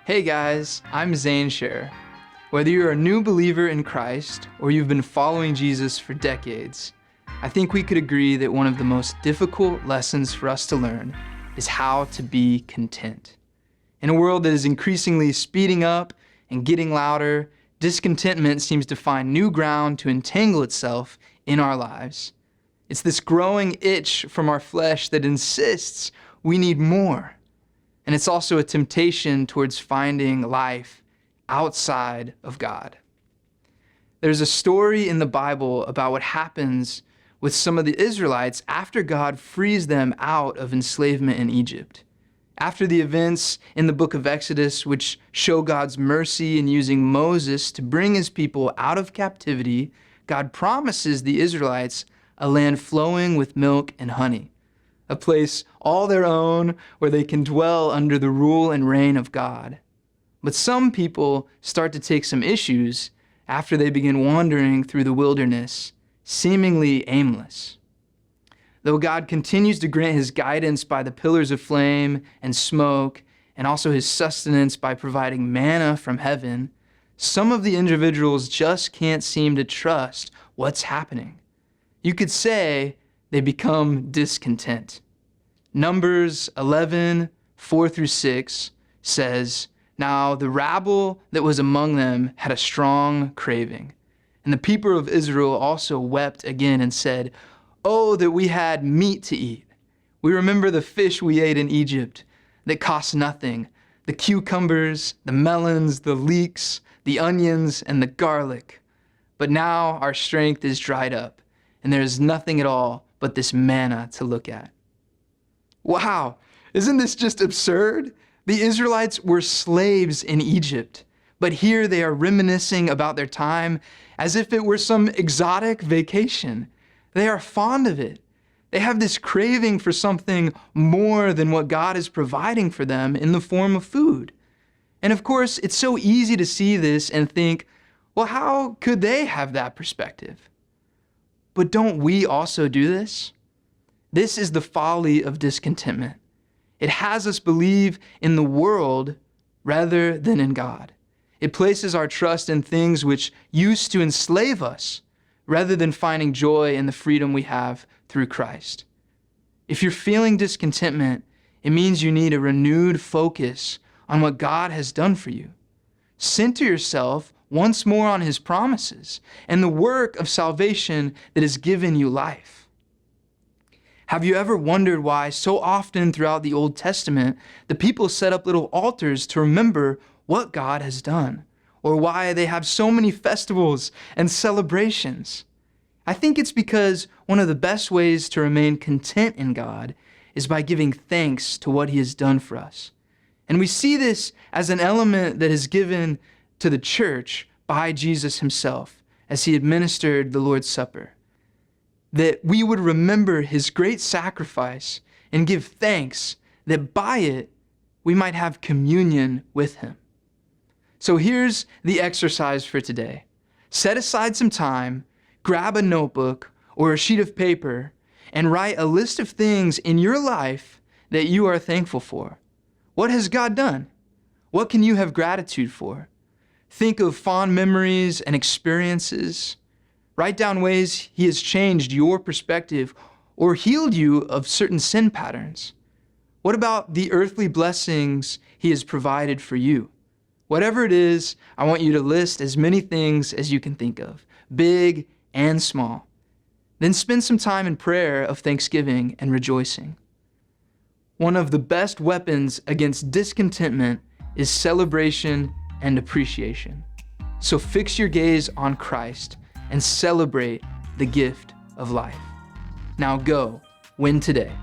Hey guys, I'm Zane Sherrer. Whether you're a new believer in Christ or you've been following Jesus for decades, I think we could agree that one of the most difficult lessons for us to learn is how to be content. In a world that is increasingly speeding up and getting louder, discontentment seems to find new ground to entangle itself in our lives. It's this growing itch from our flesh that insists we need more. And it's also a temptation towards finding life outside of God. There's a story in the Bible about what happens with some of the Israelites after God frees them out of enslavement in Egypt. After the events in the book of Exodus, which show God's mercy in using Moses to bring his people out of captivity, God promises the Israelites a land flowing with milk and honey, a place all their own where they can dwell under the rule and reign of God. But some people start to take some issues after they begin wandering through the wilderness, seemingly aimless. Though God continues to grant his guidance by the pillars of flame and smoke, and also his sustenance by providing manna from heaven, some of the individuals just can't seem to trust what's happening. You could say they become discontent. Numbers 11, 4-6 says, "Now the rabble that was among them had a strong craving. And the people of Israel also wept again and said, 'Oh, that we had meat to eat. We remember the fish we ate in Egypt that cost nothing, the cucumbers, the melons, the leeks, the onions, and the garlic. But now our strength is dried up, and there is nothing at all but this manna to look at.'" Wow, isn't this just absurd? The Israelites were slaves in Egypt, but here they are reminiscing about their time as if it were some exotic vacation. They are fond of it. They have this craving for something more than what God is providing for them in the form of food. And of course, it's so easy to see this and think, well, how could they have that perspective? But don't we also do this? This is the folly of discontentment. It has us believe in the world rather than in God. It places our trust in things which used to enslave us rather than finding joy in the freedom we have through Christ. If you're feeling discontentment, it means you need a renewed focus on what God has done for you. Center yourself once more on his promises and the work of salvation that has given you life. Have you ever wondered why so often throughout the Old Testament, the people set up little altars to remember what God has done, or why they have so many festivals and celebrations? I think it's because one of the best ways to remain content in God is by giving thanks to what he has done for us. And we see this as an element that is given to the church by Jesus himself as he administered the Lord's Supper. That we would remember his great sacrifice and give thanks that by it we might have communion with him. So here's the exercise for today. Set aside some time, grab a notebook or a sheet of paper, and write a list of things in your life that you are thankful for. What has God done? What can you have gratitude for? Think of fond memories and experiences. Write down ways he has changed your perspective or healed you of certain sin patterns. What about the earthly blessings he has provided for you? Whatever it is, I want you to list as many things as you can think of, big and small. Then spend some time in prayer of thanksgiving and rejoicing. One of the best weapons against discontentment is celebration and appreciation. So fix your gaze on Christ and celebrate the gift of life. Now go, win today.